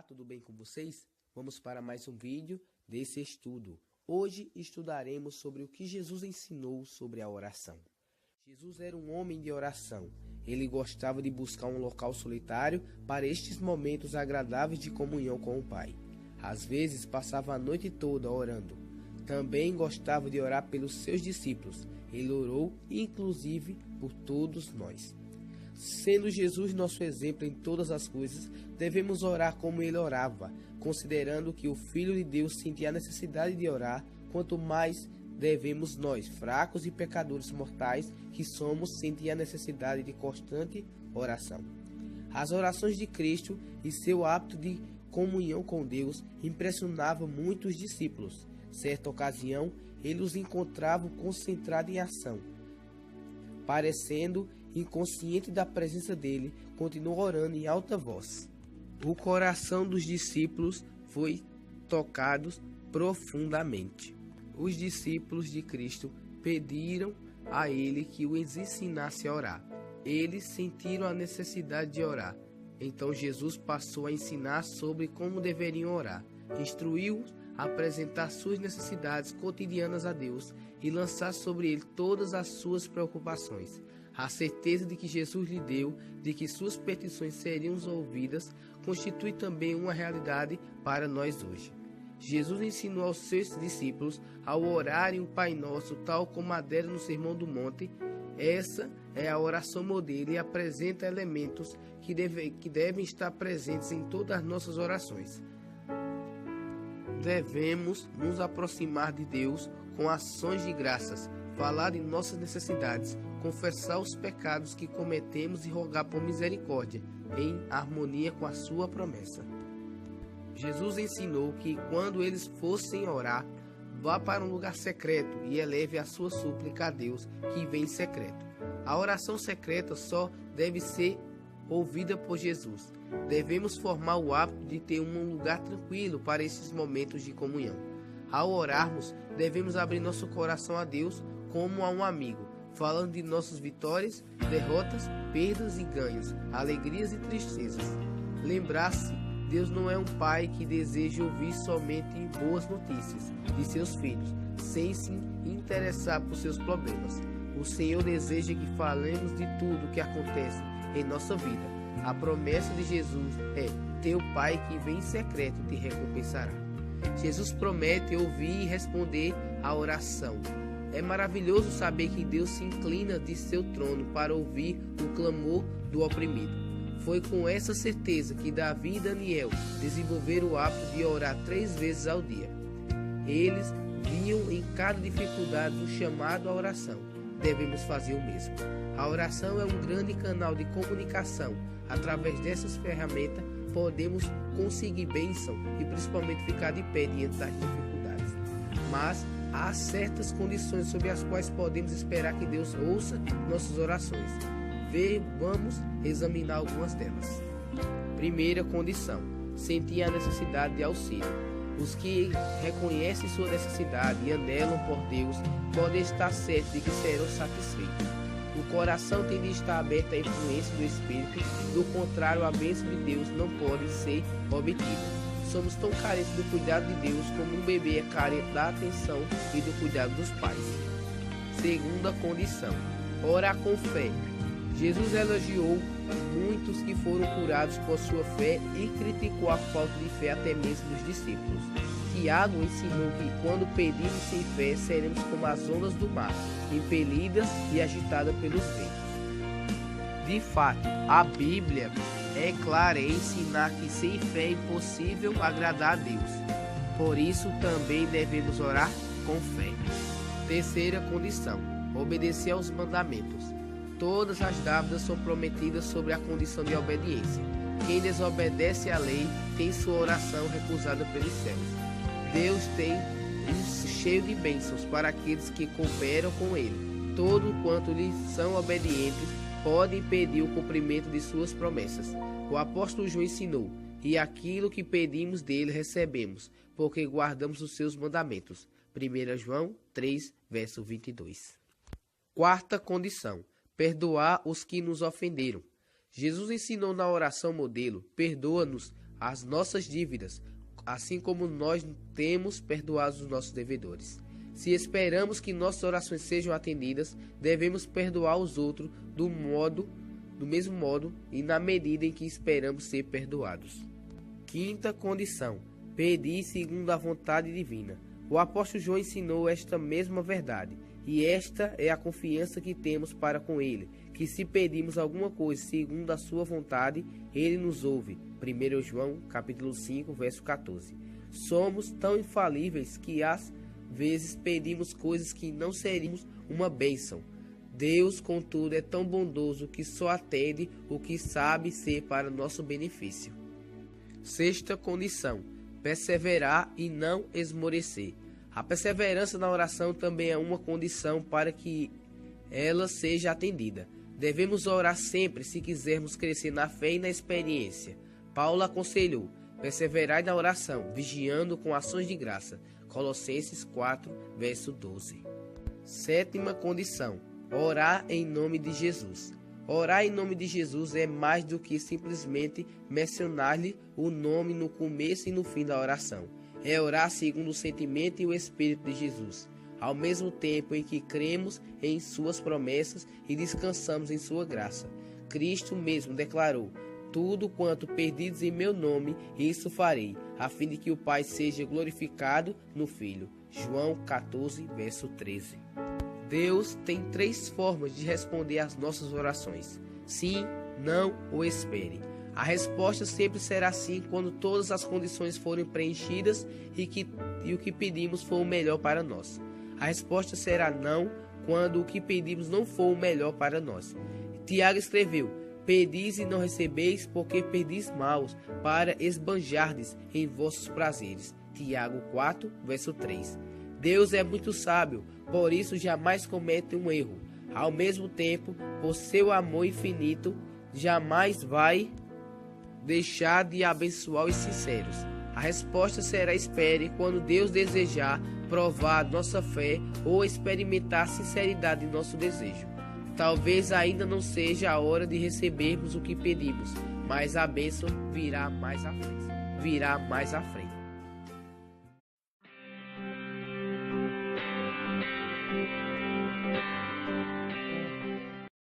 tudo bem com vocês? Vamos para mais um vídeo desse estudo. Hoje estudaremos sobre o que Jesus ensinou sobre a oração. Jesus era um homem de oração. Ele gostava de buscar um local solitário para estes momentos agradáveis de comunhão com o Pai. Às vezes passava a noite toda orando. Também gostava de orar pelos seus discípulos. Ele orou, inclusive, por todos nós. Sendo Jesus nosso exemplo em todas as coisas, devemos orar como ele orava, considerando que o Filho de Deus sentia a necessidade de orar, quanto mais devemos nós, fracos e pecadores mortais que somos, sentir a necessidade de constante oração. As orações de Cristo e seu hábito de comunhão com Deus impressionavam muitos discípulos. Certa ocasião, ele os encontrava concentrados em ação. Parecendo inconsciente da presença dele, continuou orando em alta voz. O coração dos discípulos foi tocado profundamente. Os discípulos de Cristo pediram a ele que os ensinasse a orar. Eles sentiram a necessidade de orar. Então Jesus passou a ensinar sobre como deveriam orar. Instruiu-os a apresentar suas necessidades cotidianas a Deus e lançar sobre ele todas as suas preocupações. A certeza de que Jesus lhe deu, de que suas petições seriam ouvidas, constitui também uma realidade para nós hoje. Jesus ensinou aos seus discípulos a orarem o Pai Nosso, tal como adere no Sermão do Monte. Essa é a oração modelo e apresenta elementos que devem estar presentes em todas as nossas orações. Devemos nos aproximar de Deus com ações de graças, falar de nossas necessidades, confessar os pecados que cometemos e rogar por misericórdia, em harmonia com a sua promessa. Jesus ensinou que quando eles fossem orar, vá para um lugar secreto e eleve a sua súplica a Deus, que vem em secreto. A oração secreta só deve ser ouvida por Jesus. Devemos formar o hábito de ter um lugar tranquilo para esses momentos de comunhão. Ao orarmos, devemos abrir nosso coração a Deus como a um amigo, falando de nossas vitórias, derrotas, perdas e ganhos, alegrias e tristezas. Lembrar-se, Deus não é um pai que deseja ouvir somente boas notícias de seus filhos, sem se interessar por seus problemas. O Senhor deseja que falemos de tudo o que acontece em nossa vida. A promessa de Jesus é: teu Pai que vem em secreto te recompensará. Jesus promete ouvir e responder à oração. É maravilhoso saber que Deus se inclina de seu trono para ouvir o clamor do oprimido. Foi com essa certeza que Davi e Daniel desenvolveram o hábito de orar 3 vezes ao dia. Eles viam em cada dificuldade um chamado à oração. Devemos fazer o mesmo. A oração é um grande canal de comunicação. Através dessas ferramentas, podemos conseguir bênção e principalmente ficar de pé diante das dificuldades. Mas há certas condições sob as quais podemos esperar que Deus ouça nossas orações. Vamos examinar algumas delas. Primeira condição: sentir a necessidade de auxílio. Os que reconhecem sua necessidade e anelam por Deus podem estar certos de que serão satisfeitos. O coração tem de estar aberto à influência do Espírito, do contrário, a bênção de Deus não pode ser obtida. Somos tão carentes do cuidado de Deus como um bebê é carente da atenção e do cuidado dos pais. Segunda condição: orar com fé. Jesus elogiou muitos que foram curados por sua fé e criticou a falta de fé até mesmo dos discípulos. Tiago ensinou que quando pedimos sem fé, seremos como as ondas do mar, impelidas e agitadas pelos ventos. De fato, a Bíblia é clara em ensinar que sem fé é impossível agradar a Deus. Por isso, também devemos orar com fé. Terceira condição: obedecer aos mandamentos. Todas as dávidas são prometidas sobre a condição de obediência. Quem desobedece à lei tem sua oração recusada pelos céus. Deus tem um cheio de bênçãos para aqueles que cooperam com ele. Todo quanto lhes são obedientes pode impedir o cumprimento de suas promessas. O apóstolo João ensinou: e aquilo que pedimos dele recebemos, porque guardamos os seus mandamentos. 1 João 3, verso 22. Quarta condição: perdoar os que nos ofenderam. Jesus ensinou na oração modelo: perdoa-nos as nossas dívidas, assim como nós temos perdoado os nossos devedores. Se esperamos que nossas orações sejam atendidas, devemos perdoar os outros do mesmo modo e na medida em que esperamos ser perdoados. Quinta condição: pedir segundo a vontade divina. O apóstolo João ensinou esta mesma verdade, e esta é a confiança que temos para com ele, que se pedimos alguma coisa segundo a sua vontade, ele nos ouve. 1 João capítulo 5, verso 14. Somos tão infalíveis que às vezes pedimos coisas que não seríamos uma bênção. Deus, contudo, é tão bondoso que só atende o que sabe ser para nosso benefício. Sexta condição: perseverar e não esmorecer. A perseverança na oração também é uma condição para que ela seja atendida. Devemos orar sempre se quisermos crescer na fé e na experiência. Paulo aconselhou: perseverai na oração, vigiando com ações de graça. Colossenses 4, verso 12. Sétima condição: orar em nome de Jesus. Orar em nome de Jesus é mais do que simplesmente mencionar-lhe o nome no começo e no fim da oração. É orar segundo o sentimento e o espírito de Jesus, ao mesmo tempo em que cremos em suas promessas e descansamos em sua graça. Cristo mesmo declarou: tudo quanto perdidos em meu nome, isso farei, a fim de que o Pai seja glorificado no Filho. João 14, verso 13. Deus tem 3 formas de responder às nossas orações: sim, não ou espere. A resposta sempre será sim quando todas as condições forem preenchidas e o que pedimos for o melhor para nós. A resposta será não quando o que pedimos não for o melhor para nós. Tiago escreveu: pedis e não recebeis, porque pedis maus, para esbanjardes em vossos prazeres. Tiago 4, verso 3. Deus é muito sábio, por isso jamais comete um erro. Ao mesmo tempo, por seu amor infinito, jamais vai deixar de abençoar os sinceros. A resposta será espere quando Deus desejar provar nossa fé ou experimentar a sinceridade de nosso desejo. Talvez ainda não seja a hora de recebermos o que pedimos, mas a bênção virá mais à frente.